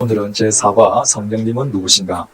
오늘은 제4과 성령님은 누구신가?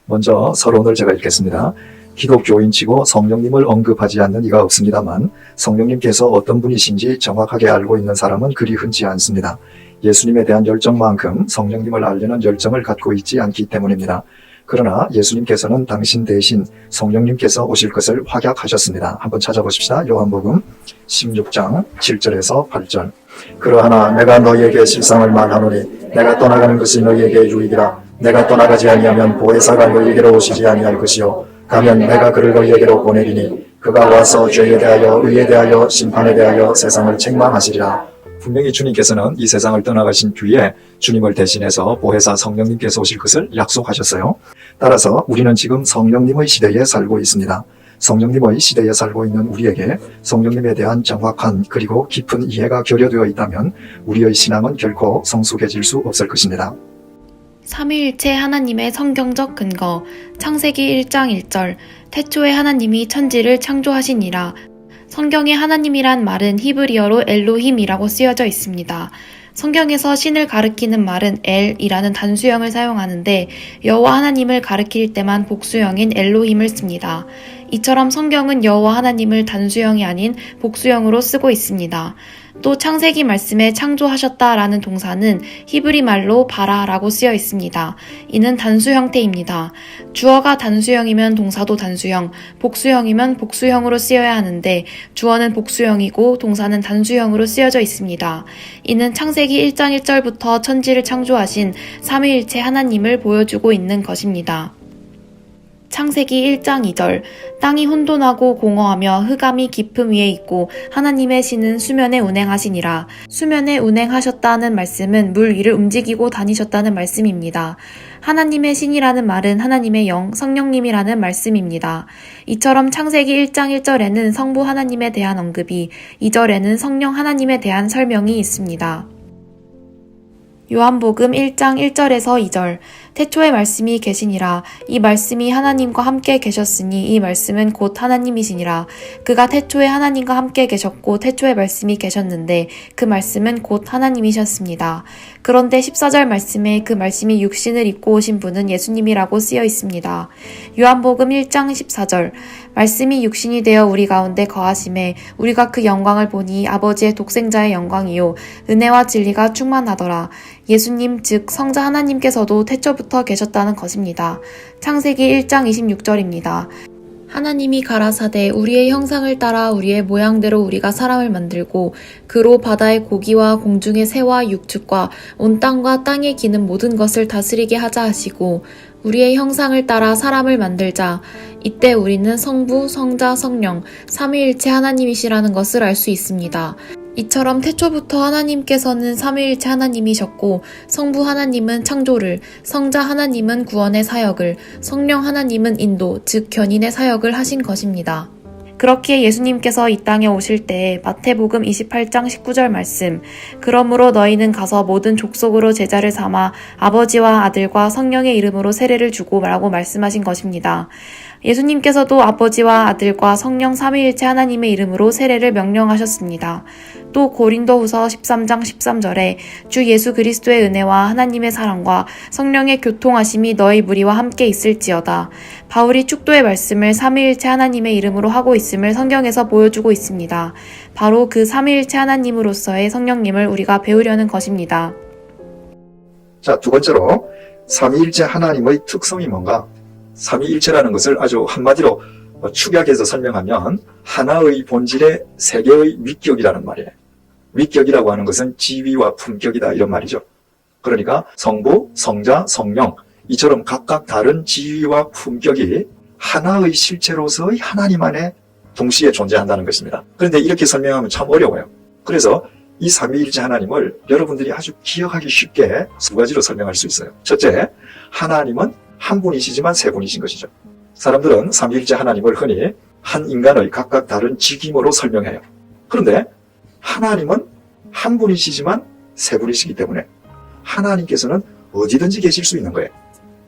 먼저 서론을 제가 읽겠습니다. 기독교인치고 성령님을 언급하지 않는 이가 없습니다만 성령님께서 어떤 분이신지 정확하게 알고 있는 사람은 그리 흔치 않습니다. 예수님에 대한 열정만큼 성령님을 알려는 열정을 갖고 있지 않기 때문입니다. 그러나 예수님께서는 당신 대신 성령님께서 오실 것을 확약하셨습니다. 한번 찾아보십시다. 요한복음 16장 7절에서 8절. 그러하나 내가 너희에게 실상을 말하노니 내가 떠나가는 것이 너희에게 유익이라. 내가 떠나가지 아니하면 보혜사가 너희에게로 오시지 아니할 것이요 가면 내가 그를 너희에게로 보내리니 그가 와서 죄에 대하여 의에 대하여 심판에 대하여 세상을 책망하시리라. 분명히 주님께서는 이 세상을 떠나가신 뒤에 주님을 대신해서 보혜사 성령님께서 오실 것을 약속하셨어요. 따라서 우리는 지금 성령님의 시대에 살고 있습니다. 성령님의 시대에 살고 있는 우리에게 성령님에 대한 정확한 그리고 깊은 이해가 결여되어 있다면 우리의 신앙은 결코 성숙해질 수 없을 것입니다. 삼위일체 하나님의 성경적 근거. 창세기 1장 1절. 태초에 하나님이 천지를 창조하시니라. 성경에 하나님이란 말은 히브리어로 엘로힘이라고 쓰여져 있습니다. 성경에서 신을 가리키는 말은 엘이라는 단수형을 사용하는데 여호와 하나님을 가리킬 때만 복수형인 엘로힘을 씁니다. 이처럼 성경은 여호와 하나님을 단수형이 아닌 복수형으로 쓰고 있습니다. 또 창세기 말씀에 창조하셨다라는 동사는 히브리 말로 바라라고 쓰여 있습니다. 이는 단수 형태입니다. 주어가 단수형이면 동사도 단수형, 복수형이면 복수형으로 쓰여야 하는데 주어는 복수형이고 동사는 단수형으로 쓰여져 있습니다. 이는 창세기 1장 1절부터 천지를 창조하신 삼위일체 하나님을 보여주고 있는 것입니다. 창세기 1장 2절. 땅이 혼돈하고 공허하며 흑암이 깊음 위에 있고 하나님의 신은 수면에 운행하시니라. 수면에 운행하셨다는 말씀은 물 위를 움직이고 다니셨다는 말씀입니다. 하나님의 신이라는 말은 하나님의 영, 성령님이라는 말씀입니다. 이처럼 창세기 1장 1절에는 성부 하나님에 대한 언급이, 2절에는 성령 하나님에 대한 설명이 있습니다. 요한복음 1장 1절에서 2절. 태초에 말씀이 계시니라. 이 말씀이 하나님과 함께 계셨으니 이 말씀은 곧 하나님이시니라. 그가 태초에 하나님과 함께 계셨고 태초에 말씀이 계셨는데 그 말씀은 곧 하나님이셨습니다. 그런데 14절 말씀에 그 말씀이 육신을 입고 오신 분은 예수님이라고 쓰여 있습니다. 요한복음 1장 14절. 말씀이 육신이 되어 우리 가운데 거하심에 우리가 그 영광을 보니 아버지의 독생자의 영광이요 은혜와 진리가 충만하더라. 예수님 즉 성자 하나님께서도 태초부터 계셨다는 것입니다. 창세기 1장 26절입니다. 하나님이 가라사대 우리의 형상을 따라 우리의 모양대로 우리가 사람을 만들고 그로 바다의 고기와 공중의 새와 육축과 온 땅과 땅에 기는 모든 것을 다스리게 하자 하시고 우리의 형상을 따라 사람을 만들자. 이때 우리는 성부, 성자, 성령, 삼위일체 하나님이시라는 것을 알 수 있습니다. 이처럼 태초부터 하나님께서는 삼위일체 하나님이셨고 성부 하나님은 창조를, 성자 하나님은 구원의 사역을, 성령 하나님은 인도, 즉 견인의 사역을 하신 것입니다. 그렇기에 예수님께서 이 땅에 오실 때 마태복음 28장 19절 말씀, 그러므로 너희는 가서 모든 족속으로 제자를 삼아 아버지와 아들과 성령의 이름으로 세례를 주고 라고 말씀하신 것입니다. 예수님께서도 아버지와 아들과 성령 삼위일체 하나님의 이름으로 세례를 명령하셨습니다. 또 고린도후서 13장 13절에 주 예수 그리스도의 은혜와 하나님의 사랑과 성령의 교통하심이 너희 무리와 함께 있을지어다. 바울이 축도의 말씀을 삼위일체 하나님의 이름으로 하고 있음을 성경에서 보여주고 있습니다. 바로 그 삼위일체 하나님으로서의 성령님을 우리가 배우려는 것입니다. 자, 두 번째로 삼위일체 하나님의 특성이 뭔가? 삼위일체라는 것을 아주 한마디로 축약해서 설명하면 하나의 본질의 세 개의 위격이라는 말이에요. 위격이라고 하는 것은 지위와 품격이다 이런 말이죠. 그러니까 성부, 성자, 성령 이처럼 각각 다른 지위와 품격이 하나의 실체로서의 하나님 안에 동시에 존재한다는 것입니다. 그런데 이렇게 설명하면 참 어려워요. 그래서 이 삼위일체 하나님을 여러분들이 아주 기억하기 쉽게 두 가지로 설명할 수 있어요. 첫째, 하나님은 한 분이시지만 세 분이신 것이죠. 사람들은 삼위일체 하나님을 흔히 한 인간의 각각 다른 직임으로 설명해요. 그런데 하나님은 한 분이시지만 세 분이시기 때문에 하나님께서는 어디든지 계실 수 있는 거예요.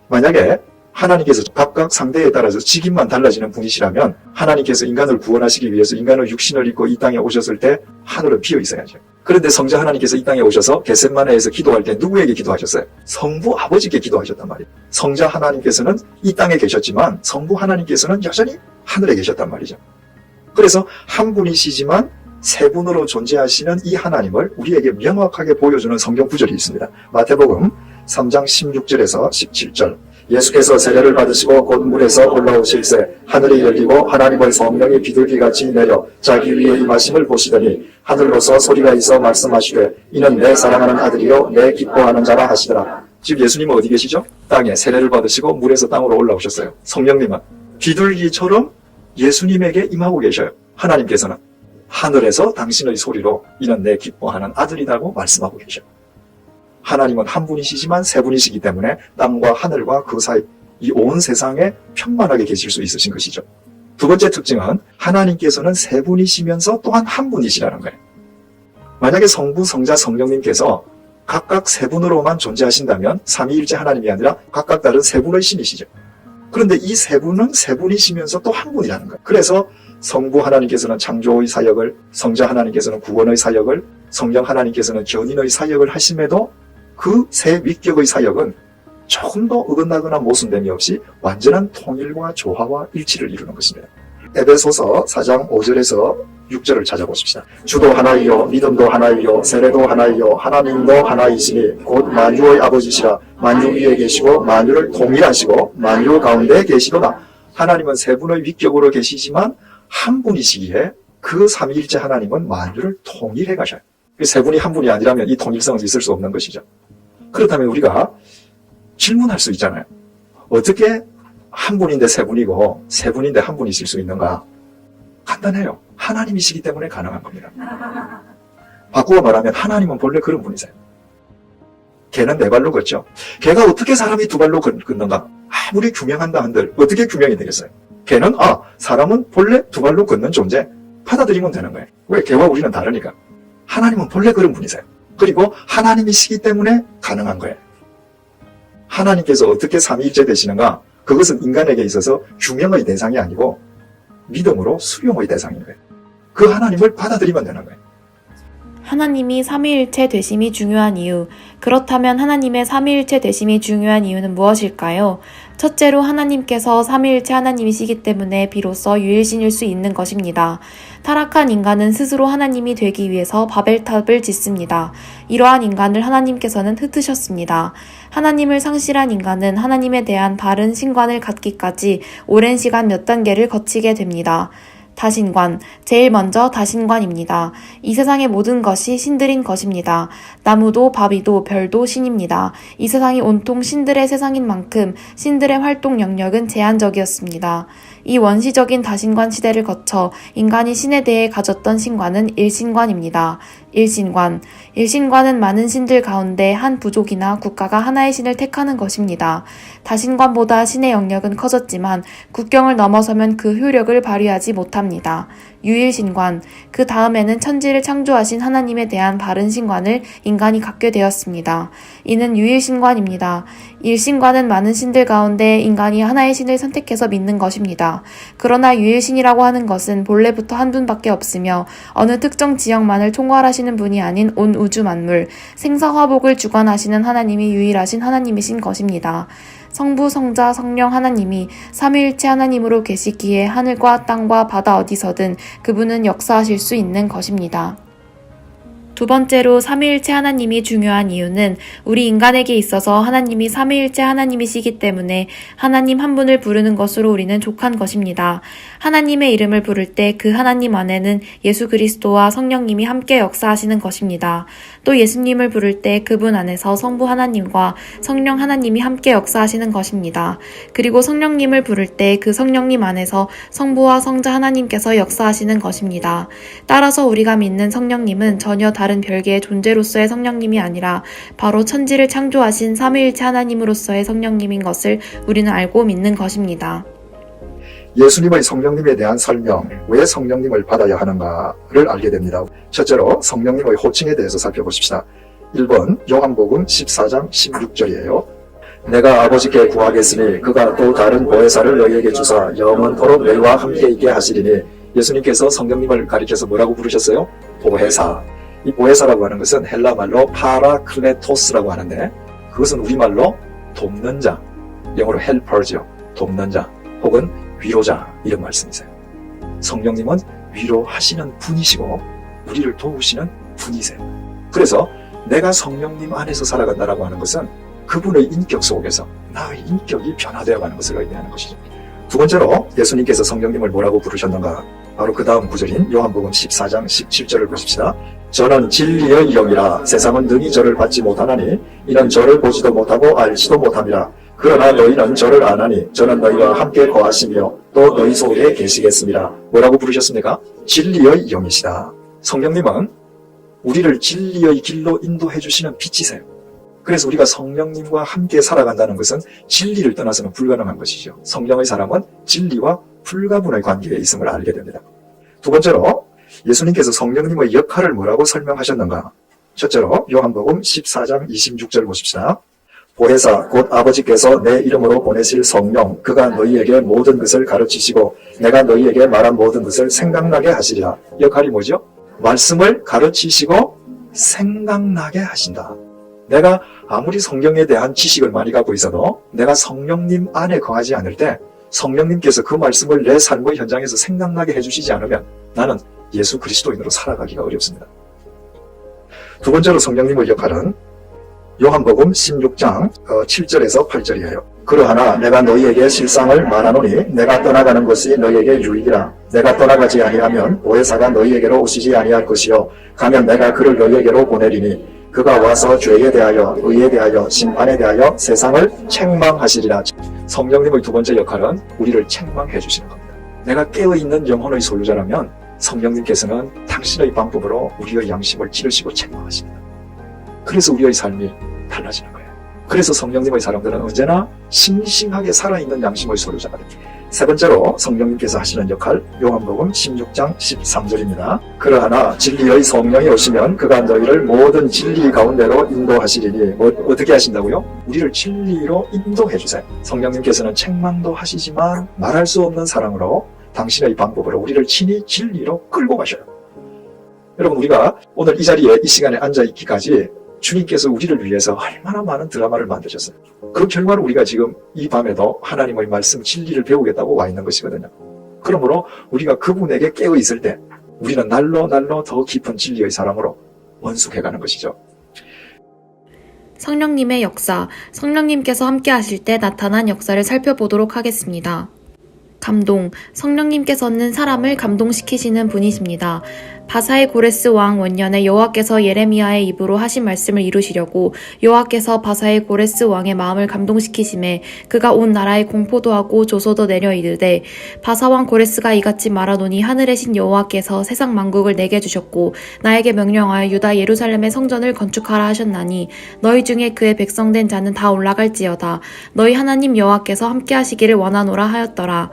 만약에 하나님께서 각각 상대에 따라서 직임만 달라지는 분이시라면 하나님께서 인간을 구원하시기 위해서 인간의 육신을 입고 이 땅에 오셨을 때 하늘은 비어 있어야죠. 그런데 성자 하나님께서 이 땅에 오셔서 겟셋마네에서 기도할 때 누구에게 기도하셨어요? 성부 아버지께 기도하셨단 말이에요. 성자 하나님께서는 이 땅에 계셨지만 성부 하나님께서는 여전히 하늘에 계셨단 말이죠. 그래서 한 분이시지만 세 분으로 존재하시는 이 하나님을 우리에게 명확하게 보여주는 성경 구절이 있습니다. 마태복음 3장 16절에서 17절. 예수께서 세례를 받으시고 곧 물에서 올라오실새 하늘이 열리고 하나님의 성령이 비둘기같이 내려 자기 위에 임하심을 보시더니 하늘로서 소리가 있어 말씀하시되 이는 내 사랑하는 아들이요 내 기뻐하는 자라 하시더라. 지금 예수님은 어디 계시죠? 땅에 세례를 받으시고 물에서 땅으로 올라오셨어요. 성령님은 비둘기처럼 예수님에게 임하고 계셔요. 하나님께서는 하늘에서 당신의 소리로 이는 내 기뻐하는 아들이라고 말씀하고 계셔요. 하나님은 한 분이시지만 세 분이시기 때문에 땅과 하늘과 그 사이 이 온 세상에 편만하게 계실 수 있으신 것이죠. 두 번째 특징은 하나님께서는 세 분이시면서 또한 한 분이시라는 거예요. 만약에 성부, 성자, 성령님께서 각각 세 분으로만 존재하신다면 삼위일체 하나님이 아니라 각각 다른 세 분의 신이시죠. 그런데 이 세 분은 세 분이시면서 또 한 분이라는 거예요. 그래서 성부 하나님께서는 창조의 사역을, 성자 하나님께서는 구원의 사역을, 성령 하나님께서는 견인의 사역을 하심에도 그 세 위격의 사역은 조금도 어긋나거나 모순됨이 없이 완전한 통일과 조화와 일치를 이루는 것입니다. 에베소서 4장 5절에서 6절을 찾아보십시다. 주도 하나이요 믿음도 하나이요 세례도 하나이요 하나님도 하나이시니 곧 만유의 아버지시라. 만유 위에 계시고 만유를 통일하시고 만유 가운데 계시도다. 하나님은 세 분의 위격으로 계시지만 한 분이시기에 그 삼위일체 하나님은 만유를 통일해 가셔요. 세 분이 한 분이 아니라면 이 통일성은 있을 수 없는 것이죠. 그렇다면 우리가 질문할 수 있잖아요. 어떻게 한 분인데 세 분이고 세 분인데 한 분이 있을 수 있는가? 간단해요. 하나님이시기 때문에 가능한 겁니다. 바꾸어 말하면 하나님은 본래 그런 분이세요. 개는 네 발로 걷죠. 개가 어떻게 사람이 두 발로 걷는가? 아무리 규명한다 한들 어떻게 규명이 되겠어요? 개는 사람은 본래 두 발로 걷는 존재 받아들이면 되는 거예요. 왜? 개와 우리는 다르니까. 하나님은 본래 그런 분이세요. 그리고 하나님이시기 때문에 가능한 거예요. 하나님께서 어떻게 삼위일체 되시는가? 그것은 인간에게 있어서 규명의 대상이 아니고 믿음으로 수용의 대상인 거예요. 그 하나님을 받아들이면 되는 거예요. 하나님이 삼위일체 되심이 중요한 이유. 그렇다면 하나님의 삼위일체 되심이 중요한 이유는 무엇일까요? 첫째로 하나님께서 삼위일체 하나님이시기 때문에 비로소 유일신일 수 있는 것입니다. 타락한 인간은 스스로 하나님이 되기 위해서 바벨탑을 짓습니다. 이러한 인간을 하나님께서는 흩으셨습니다. 하나님을 상실한 인간은 하나님에 대한 바른 신관을 갖기까지 오랜 시간 몇 단계를 거치게 됩니다. 다신관, 제일 먼저 다신관입니다. 이 세상의 모든 것이 신들인 것입니다. 나무도 바위도 별도 신입니다. 이 세상이 온통 신들의 세상인 만큼 신들의 활동 영역은 제한적이었습니다. 이 원시적인 다신관 시대를 거쳐 인간이 신에 대해 가졌던 신관은 일신관입니다. 일신관은 많은 신들 가운데 한 부족이나 국가가 하나의 신을 택하는 것입니다. 다신관보다 신의 영역은 커졌지만 국경을 넘어서면 그 효력을 발휘하지 못합니다. 유일신관, 그 다음에는 천지를 창조하신 하나님에 대한 바른 신관을 인간이 갖게 되었습니다. 이는 유일신관입니다. 일신관은 많은 신들 가운데 인간이 하나의 신을 선택해서 믿는 것입니다. 그러나 유일신이라고 하는 것은 본래부터 한 분밖에 없으며 어느 특정 지역만을 총괄하시는 분이 아닌 온 우주 만물, 생사화복을 주관하시는 하나님이 유일하신 하나님이신 것입니다. 성부, 성자, 성령 하나님이 삼위일체 하나님으로 계시기에 하늘과 땅과 바다 어디서든 그분은 역사하실 수 있는 것입니다. 두 번째로 삼위일체 하나님이 중요한 이유는 우리 인간에게 있어서 하나님이 삼위일체 하나님이시기 때문에 하나님 한 분을 부르는 것으로 우리는 족한 것입니다. 하나님의 이름을 부를 때 그 하나님 안에는 예수 그리스도와 성령님이 함께 역사하시는 것입니다. 또 예수님을 부를 때 그분 안에서 성부 하나님과 성령 하나님이 함께 역사하시는 것입니다. 그리고 성령님을 부를 때 그 성령님 안에서 성부와 성자 하나님께서 역사하시는 것입니다. 따라서 우리가 믿는 성령님은 전혀 다른 별개의 존재로서의 성령님이 아니라 바로 천지를 창조하신 삼위일체 하나님으로서의 성령님인 것을 우리는 알고 믿는 것입니다. 예수님의 성령님에 대한 설명, 왜 성령님을 받아야 하는가를 알게 됩니다. 첫째로 성령님의 호칭에 대해서 살펴보십시다. 1번 요한복음 14장 16절이에요. 내가 아버지께 구하겠으니 그가 또 다른 보혜사를 너희에게 주사 영원토록 너희와 함께 있게 하시리니 예수님께서 성령님을 가리켜서 뭐라고 부르셨어요? 보혜사. 이 보혜사라고 하는 것은 헬라 말로 파라클레토스라고 하는데 그것은 우리말로 돕는 자, 영어로 헬퍼죠. 돕는 자 혹은 위로자 이런 말씀이세요. 성령님은 위로하시는 분이시고 우리를 도우시는 분이세요. 그래서 내가 성령님 안에서 살아간다라고 하는 것은 그분의 인격 속에서 나의 인격이 변화되어 가는 것을 의미하는 것이죠. 두 번째로 예수님께서 성령님을 뭐라고 부르셨는가? 바로 그 다음 구절인 요한복음 14장 17절을 보십시다. 저는 진리의 영이라 세상은 능히 저를 받지 못하나니 이는 저를 보지도 못하고 알지도 못함이라. 그러나 너희는 저를 아나니 저는 너희와 함께 거하시며 또 너희 속에 계시겠습니다. 뭐라고 부르셨습니까? 진리의 영이시다. 성령님은 우리를 진리의 길로 인도해 주시는 빛이세요. 그래서 우리가 성령님과 함께 살아간다는 것은 진리를 떠나서는 불가능한 것이죠. 성령의 사람은 진리와 불가분의 관계에 있음을 알게 됩니다. 두 번째로 예수님께서 성령님의 역할을 뭐라고 설명하셨는가? 첫째로 요한복음 14장 26절 보십시다. 보혜사 곧 아버지께서 내 이름으로 보내실 성령 그가 너희에게 모든 것을 가르치시고 내가 너희에게 말한 모든 것을 생각나게 하시리라. 역할이 뭐죠? 말씀을 가르치시고 생각나게 하신다. 내가 아무리 성경에 대한 지식을 많이 갖고 있어도 내가 성령님 안에 거하지 않을 때 성령님께서 그 말씀을 내 삶의 현장에서 생각나게 해주시지 않으면 나는 예수 그리스도인으로 살아가기가 어렵습니다. 두 번째로 성령님의 역할은 요한복음 16장 7절에서 8절이에요. 그러하나 내가 너희에게 실상을 말하노니 내가 떠나가는 것이 너희에게 유익이라. 내가 떠나가지 아니하면 보혜사가 너희에게로 오시지 아니할 것이요 가면 내가 그를 너희에게로 보내리니 그가 와서 죄에 대하여 의에 대하여 심판에 대하여 세상을 책망하시리라. 성령님의 두 번째 역할은 우리를 책망해 주시는 겁니다. 내가 깨어있는 영혼의 소유자라면 성령님께서는 당신의 방법으로 우리의 양심을 찌르시고 책망하십니다. 그래서 우리의 삶이 달라지는 거예요. 그래서 성령님의 사람들은 언제나 싱싱하게 살아있는 양심의 소유자가 됩니다. 세 번째로 성령님께서 하시는 역할 요한복음 16장 13절입니다. 그러하나 진리의 성령이 오시면 그가 너희를 모든 진리 가운데로 인도하시리니 어떻게 하신다고요? 우리를 진리로 인도해 주세요. 성령님께서는 책망도 하시지만 말할 수 없는 사랑으로 당신의 방법으로 우리를 친히 진리로 끌고 가셔요. 여러분 우리가 오늘 이 자리에 이 시간에 앉아있기까지 주님께서 우리를 위해서 얼마나 많은 드라마를 만드셨어요. 그 결과로 우리가 지금 이 밤에도 하나님의 말씀 진리를 배우겠다고 와 있는 것이거든요. 그러므로 우리가 그분에게 깨어 있을 때 우리는 날로 더 깊은 진리의 사람으로 원숙해가는 것이죠. 성령님의 역사, 성령님께서 함께 하실 때 나타난 역사를 살펴보도록 하겠습니다. 감동, 성령님께서는 사람을 감동시키시는 분이십니다. 바사의 고레스 왕 원년에 여호와께서 예레미야의 입으로 하신 말씀을 이루시려고 여호와께서 바사의 고레스 왕의 마음을 감동시키심에 그가 온 나라에 공포도 하고 조소도 내려 이르되 바사 왕 고레스가 이같이 말하노니 하늘의 신 여호와께서 세상 만국을 내게 주셨고 나에게 명령하여 유다 예루살렘의 성전을 건축하라 하셨나니 너희 중에 그의 백성된 자는 다 올라갈지어다. 너희 하나님 여호와께서 함께 하시기를 원하노라 하였더라.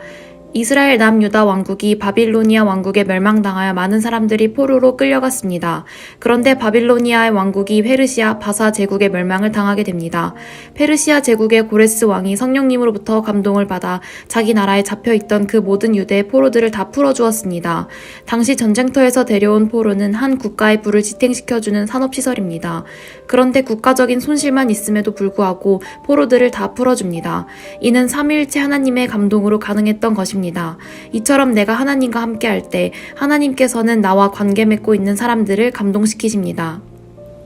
이스라엘 남유다 왕국이 바빌로니아 왕국에 멸망당하여 많은 사람들이 포로로 끌려갔습니다. 그런데 바빌로니아의 왕국이 페르시아 바사 제국의 멸망을 당하게 됩니다. 페르시아 제국의 고레스 왕이 성령님으로부터 감동을 받아 자기 나라에 잡혀있던 그 모든 유대의 포로들을 다 풀어주었습니다. 당시 전쟁터에서 데려온 포로는 한 국가의 부를 지탱시켜주는 산업시설입니다. 그런데 국가적인 손실만 있음에도 불구하고 포로들을 다 풀어줍니다. 이는 삼위일체 하나님의 감동으로 가능했던 것입니다. 이처럼 내가 하나님과 함께 할 때 하나님께서는 나와 관계 맺고 있는 사람들을 감동시키십니다.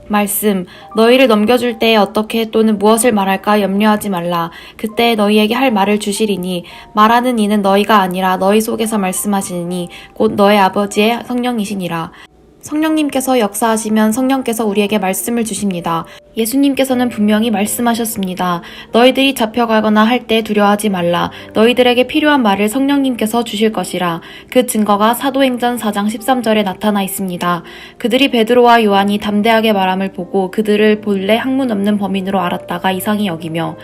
말씀, 너희를 넘겨줄 때에 어떻게 또는 무엇을 말할까 염려하지 말라. 그때 너희에게 할 말을 주시리니 말하는 이는 너희가 아니라 너희 속에서 말씀하시니 곧 너의 아버지의 성령이시니라. 성령님께서 역사하시면 성령께서 우리에게 말씀을 주십니다. 예수님께서는 분명히 말씀하셨습니다. 너희들이 잡혀가거나 할 때 두려워하지 말라. 너희들에게 필요한 말을 성령님께서 주실 것이라. 그 증거가 사도행전 4장 13절에 나타나 있습니다. 그들이 베드로와 요한이 담대하게 말함을 보고 그들을 본래 학문 없는 범인으로 알았다가 이상히 여기며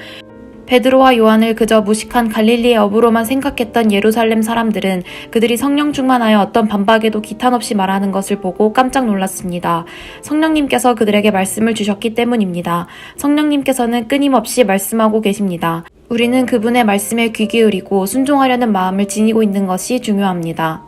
베드로와 요한을 그저 무식한 갈릴리의 어부로만 생각했던 예루살렘 사람들은 그들이 성령 충만하여 어떤 반박에도 기탄 없이 말하는 것을 보고 깜짝 놀랐습니다. 성령님께서 그들에게 말씀을 주셨기 때문입니다. 성령님께서는 끊임없이 말씀하고 계십니다. 우리는 그분의 말씀에 귀 기울이고 순종하려는 마음을 지니고 있는 것이 중요합니다.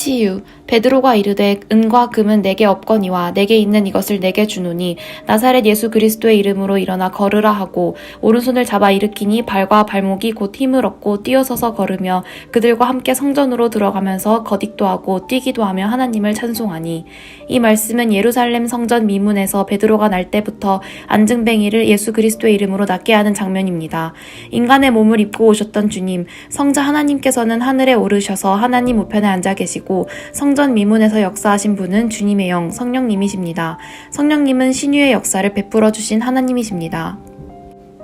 치유. 베드로가 이르되 은과 금은 내게 없거니와 내게 있는 이것을 내게 주노니 나사렛 예수 그리스도의 이름으로 일어나 걸으라 하고 오른손을 잡아 일으키니 발과 발목이 곧 힘을 얻고 뛰어서서 걸으며 그들과 함께 성전으로 들어가면서 거딕도 하고 뛰기도 하며 하나님을 찬송하니. 이 말씀은 예루살렘 성전 미문에서 베드로가 날 때부터 안증뱅이를 예수 그리스도의 이름으로 낫게 하는 장면입니다. 인간의 몸을 입고 오셨던 주님, 성자 하나님께서는 하늘에 오르셔서 하나님 우편에 앉아 계시고 성전 미문에서 역사하신 분은 주님의 영, 성령님이십니다. 성령님은 신유의 역사를 베풀어 주신 하나님이십니다.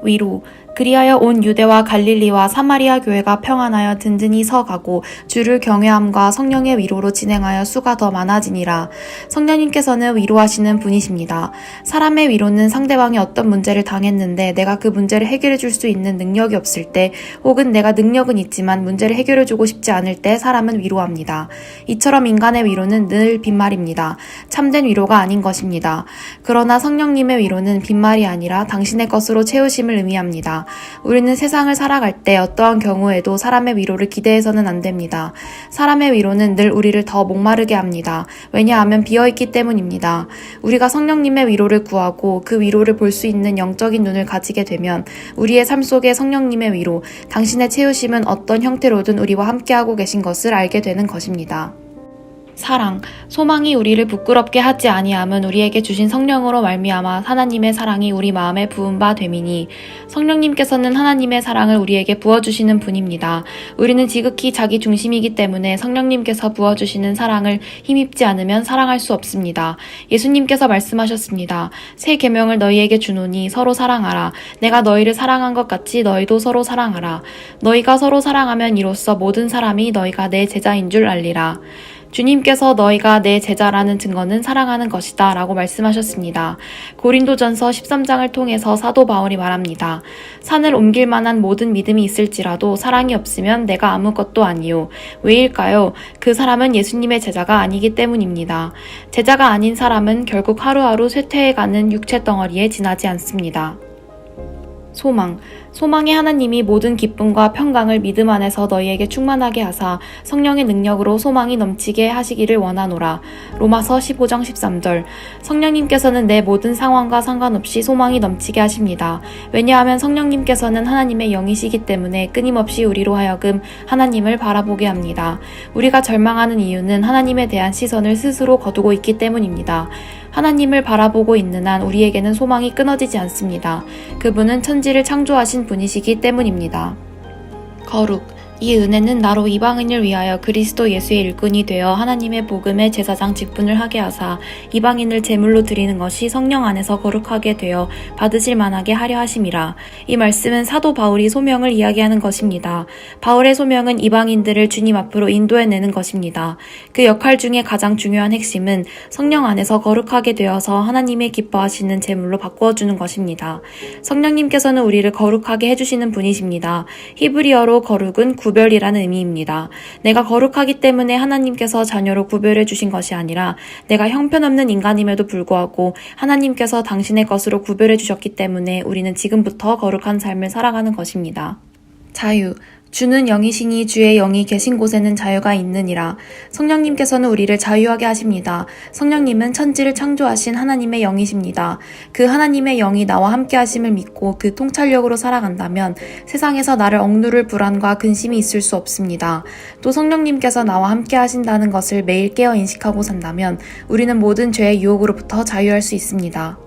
위로. 그리하여 온 유대와 갈릴리와 사마리아 교회가 평안하여 든든히 서가고 주를 경외함과 성령의 위로로 진행하여 수가 더 많아지니라. 성령님께서는 위로하시는 분이십니다. 사람의 위로는 상대방이 어떤 문제를 당했는데 내가 그 문제를 해결해 줄 수 있는 능력이 없을 때, 혹은 내가 능력은 있지만 문제를 해결해 주고 싶지 않을 때 사람은 위로합니다. 이처럼 인간의 위로는 늘 빈말입니다. 참된 위로가 아닌 것입니다. 그러나 성령님의 위로는 빈말이 아니라 당신의 것으로 채우심을 의미합니다. 우리는 세상을 살아갈 때 어떠한 경우에도 사람의 위로를 기대해서는 안 됩니다. 사람의 위로는 늘 우리를 더 목마르게 합니다. 왜냐하면 비어있기 때문입니다. 우리가 성령님의 위로를 구하고 그 위로를 볼 수 있는 영적인 눈을 가지게 되면 우리의 삶 속에 성령님의 위로, 당신의 채우심은 어떤 형태로든 우리와 함께하고 계신 것을 알게 되는 것입니다. 사랑, 소망이 우리를 부끄럽게 하지 아니함은 우리에게 주신 성령으로 말미암아 하나님의 사랑이 우리 마음에 부은 바 됨이니. 성령님께서는 하나님의 사랑을 우리에게 부어주시는 분입니다. 우리는 지극히 자기 중심이기 때문에 성령님께서 부어주시는 사랑을 힘입지 않으면 사랑할 수 없습니다. 예수님께서 말씀하셨습니다. 새 계명을 너희에게 주노니 서로 사랑하라. 내가 너희를 사랑한 것 같이 너희도 서로 사랑하라. 너희가 서로 사랑하면 이로써 모든 사람이 너희가 내 제자인 줄 알리라. 주님께서 너희가 내 제자라는 증거는 사랑하는 것이다 라고 말씀하셨습니다. 고린도전서 13장을 통해서 사도 바울이 말합니다. 산을 옮길 만한 모든 믿음이 있을지라도 사랑이 없으면 내가 아무것도 아니요. 왜일까요? 그 사람은 예수님의 제자가 아니기 때문입니다. 제자가 아닌 사람은 결국 하루하루 쇠퇴해가는 육체 덩어리에 지나지 않습니다. 소망. 소망의 하나님이 모든 기쁨과 평강을 믿음 안에서 너희에게 충만하게 하사 성령의 능력으로 소망이 넘치게 하시기를 원하노라. 로마서 15장 13절. 성령님께서는 내 모든 상황과 상관없이 소망이 넘치게 하십니다. 왜냐하면 성령님께서는 하나님의 영이시기 때문에 끊임없이 우리로 하여금 하나님을 바라보게 합니다. 우리가 절망하는 이유는 하나님에 대한 시선을 스스로 거두고 있기 때문입니다. 하나님을 바라보고 있는 한 우리에게는 소망이 끊어지지 않습니다. 그분은 천지를 창조하신 분이시기 때문입니다. 거룩. 이 은혜는 나로 이방인을 위하여 그리스도 예수의 일꾼이 되어 하나님의 복음의 제사장 직분을 하게 하사 이방인을 제물로 드리는 것이 성령 안에서 거룩하게 되어 받으실 만하게 하려 하심이라. 이 말씀은 사도 바울이 소명을 이야기하는 것입니다. 바울의 소명은 이방인들을 주님 앞으로 인도해내는 것입니다. 그 역할 중에 가장 중요한 핵심은 성령 안에서 거룩하게 되어서 하나님의 기뻐하시는 제물로 바꾸어주는 것입니다. 성령님께서는 우리를 거룩하게 해주시는 분이십니다. 히브리어로 거룩은 구별이라는 의미입니다. 내가 거룩하기 때문에 하나님께서 자녀로 구별해 주신 것이 아니라 내가 형편없는 인간임에도 불구하고 하나님께서 당신의 것으로 구별해 주셨기 때문에 우리는 지금부터 거룩한 삶을 살아가는 것입니다. 자유. 주는 영이시니 주의 영이 계신 곳에는 자유가 있느니라. 성령님께서는 우리를 자유하게 하십니다. 성령님은 천지를 창조하신 하나님의 영이십니다. 그 하나님의 영이 나와 함께 하심을 믿고 그 통찰력으로 살아간다면 세상에서 나를 억누를 불안과 근심이 있을 수 없습니다. 또 성령님께서 나와 함께 하신다는 것을 매일 깨어 인식하고 산다면 우리는 모든 죄의 유혹으로부터 자유할 수 있습니다.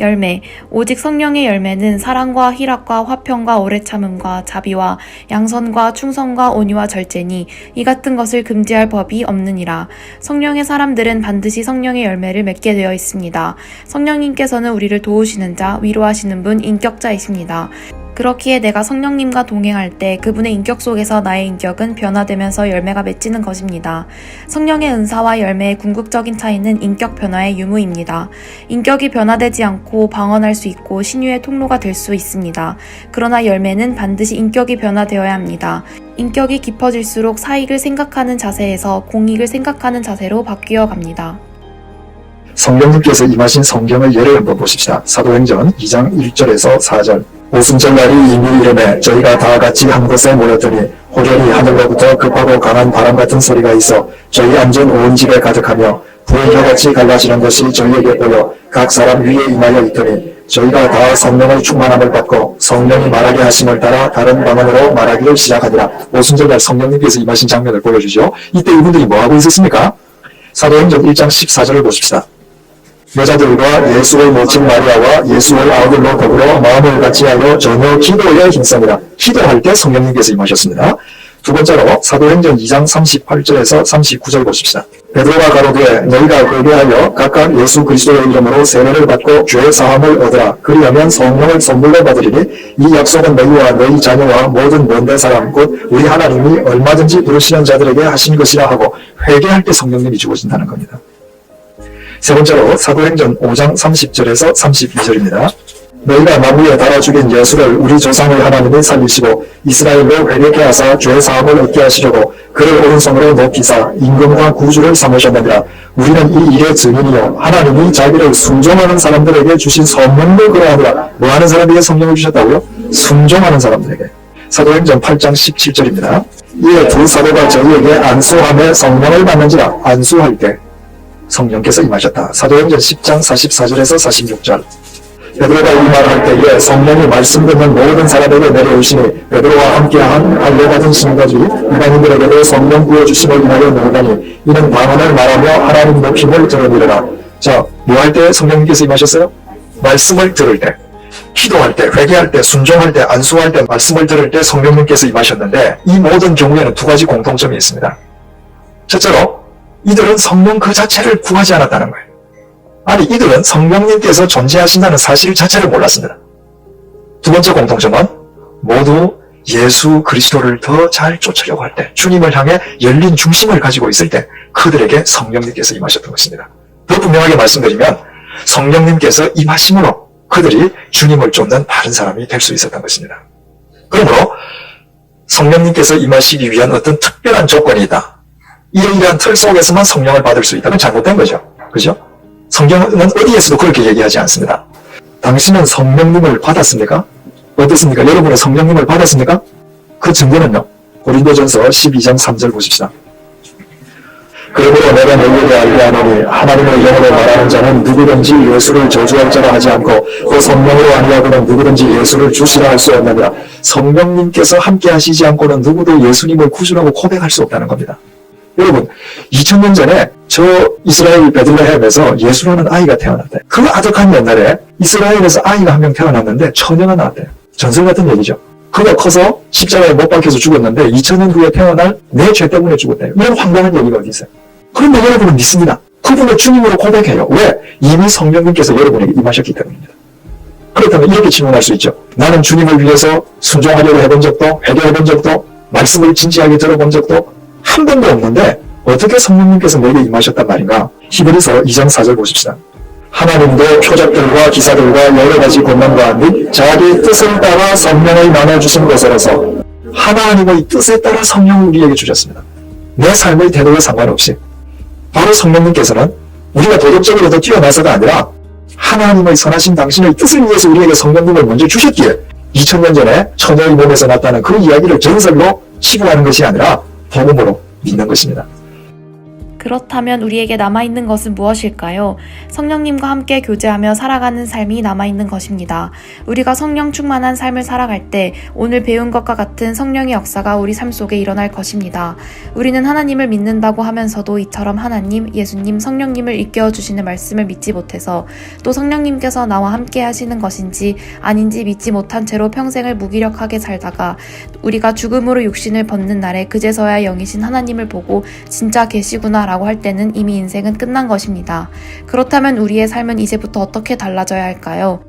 열매. 오직 성령의 열매는 사랑과 희락과 화평과 오래 참음과 자비와 양선과 충성과 온유와 절제니 이 같은 것을 금지할 법이 없느니라. 성령의 사람들은 반드시 성령의 열매를 맺게 되어 있습니다. 성령님께서는 우리를 도우시는 자, 위로하시는 분, 인격자이십니다. 그렇기에 내가 성령님과 동행할 때 그분의 인격 속에서 나의 인격은 변화되면서 열매가 맺히는 것입니다. 성령의 은사와 열매의 궁극적인 차이는 인격 변화의 유무입니다. 인격이 변화되지 않고 방언할 수 있고 신유의 통로가 될 수 있습니다. 그러나 열매는 반드시 인격이 변화되어야 합니다. 인격이 깊어질수록 사익을 생각하는 자세에서 공익을 생각하는 자세로 바뀌어 갑니다. 성령님께서 임하신 성경의 예를 한번 보십시다. 사도행전 2장 1절에서 4절. 오순절날이 이미 이름에 저희가 다 같이 한 곳에 모였더니 호련히 하늘로부터 급하고 강한 바람 같은 소리가 있어 저희 앉은 온 집에 가득하며 불혀같이 갈라지는 것이 저희에게 보여 각 사람 위에 임하여 있더니 저희가 다 성령의 충만함을 받고 성령이 말하게 하심을 따라 다른 방언으로 말하기를 시작하니라. 오순절날 성령님께서 임하신 장면을 보여주죠. 이때 이분들이 뭐하고 있었습니까? 사도행전 1장 14절을 보십시다. 여자들과 예수의 모친 마리아와 예수의 아들로 더불어 마음을 같이하여 전혀 기도에 힘쓰니라. 기도할 때 성령님께서 임하셨습니다. 두 번째로 사도행전 2장 38절에서 39절 보십시다. 베드로가 가로되 너희가 그리하여 각각 예수 그리스도의 이름으로 세례를 받고 죄 사함을 얻으라. 그리하면 성령을 선물로 받으리니 이 약속은 너희와 너희 자녀와 모든 먼데 사람 곧 우리 하나님이 얼마든지 부르시는 자들에게 하신 것이라 하고 회개할 때 성령님이 주어진다는 겁니다. 세 번째로 사도행전 5장 30절에서 32절입니다. 너희가 나무에 달아 죽인 예수를 우리 조상의 하나님이 살리시고 이스라엘로 회개케 하사 죄 사함을 얻게 하시려고 그를 오른손으로 높이사 임금과 구주를 삼으셨느니라. 우리는 이 일의 증인이요 하나님이 자기를 순종하는 사람들에게 주신 성령을 그러하니라. 뭐하는 사람에게 성령을 주셨다고요? 순종하는 사람들에게. 사도행전 8장 17절입니다. 이에 두 사도가 저희에게 안수함에 성령을 받는지라. 안수할 때 성령께서 임하셨다. 사도행전 10장 44절에서 46절. 베드로가 이 말을 할 때에 성령이 말씀 듣는 모든 사람에게 내려오시니 베드로와 함께한 할례받은 신도들이 이방인들에게도 성령 부어주심을 인하여 모으다니 이는 방언을 말하며 하나님 높임을 드러내리라. 자, 뭐 할 때 성령님께서 임하셨어요? 말씀을 들을 때, 기도할 때, 회개할 때, 순종할 때, 안수할 때, 말씀을 들을 때 성령님께서 임하셨는데 이 모든 경우에는 두 가지 공통점이 있습니다. 첫째로 이들은 성령 그 자체를 구하지 않았다는 거예요. 아니, 이들은 성령님께서 존재하신다는 사실 자체를 몰랐습니다. 두 번째 공통점은 모두 예수 그리스도를 더 잘 쫓으려고 할 때, 주님을 향해 열린 중심을 가지고 있을 때 그들에게 성령님께서 임하셨던 것입니다. 더 분명하게 말씀드리면 성령님께서 임하심으로 그들이 주님을 쫓는 바른 사람이 될 수 있었던 것입니다. 그러므로 성령님께서 임하시기 위한 어떤 특별한 조건이 있다. 이러한 틀 속에서만 성령을 받을 수 있다면 잘못된 거죠. 그죠? 성경은 어디에서도 그렇게 얘기하지 않습니다. 당신은 성령님을 받았습니까? 어떻습니까? 여러분은 성령님을 받았습니까? 그 증거는요. 고린도전서 12장 3절 보십시다. 그러므로 내가 너희에게 알게 하노니 하나님의 영으로 말하는 자는 누구든지 예수를 저주할 자라 하지 않고 또 성령으로 아니하고는 누구든지 예수를 주시라 할 수 없느니라. 성령님께서 함께 하시지 않고는 누구도 예수님을 구주라고 고백할 수 없다는 겁니다. 여러분, 2000년 전에 저 이스라엘 베들레헴에서 예수라는 아이가 태어났대요. 그 아득한 옛날에 이스라엘에서 아이가 한 명 태어났는데 처녀가 나왔대요. 전설 같은 얘기죠. 그가 커서 십자가에 못 박혀서 죽었는데 2000년 후에 태어날 내 죄 때문에 죽었대요. 이런 황당한 얘기가 어디 있어요? 그런데 여러분은 믿습니다. 그분을 주님으로 고백해요. 왜? 이미 성령님께서 여러분에게 임하셨기 때문입니다. 그렇다면 이렇게 질문할 수 있죠. 나는 주님을 위해서 순종하려고 해본 적도, 회개해본 적도, 말씀을 진지하게 들어본 적도 한 번도 없는데 어떻게 성령님께서 내게 임하셨단 말인가? 히브리서 2장 4절 보십시다. 하나님도 표적들과 기사들과 여러 가지 권능과 및 자기 뜻을 따라 성령을 나눠주신 것으로서 하나님의 뜻에 따라 성령을 우리에게 주셨습니다. 내 삶의 태도와 상관없이 바로 성령님께서는 우리가 도덕적으로 더 뛰어나서가 아니라 하나님의 선하신 당신의 뜻을 위해서 우리에게 성령님을 먼저 주셨기에 2000년 전에 처녀의 몸에서 났다는 그 이야기를 전설로 치부하는 것이 아니라 복음으로 믿는 것입니다. 그렇다면 우리에게 남아있는 것은 무엇일까요? 성령님과 함께 교제하며 살아가는 삶이 남아있는 것입니다. 우리가 성령 충만한 삶을 살아갈 때 오늘 배운 것과 같은 성령의 역사가 우리 삶 속에 일어날 것입니다. 우리는 하나님을 믿는다고 하면서도 이처럼 하나님, 예수님, 성령님을 일깨워 주시는 말씀을 믿지 못해서 또 성령님께서 나와 함께 하시는 것인지 아닌지 믿지 못한 채로 평생을 무기력하게 살다가 우리가 죽음으로 육신을 벗는 날에 그제서야 영이신 하나님을 보고 진짜 계시구나 라고 할 때는 이미 인생은 끝난 것입니다. 그렇다면 우리의 삶은 이제부터 어떻게 달라져야 할까요?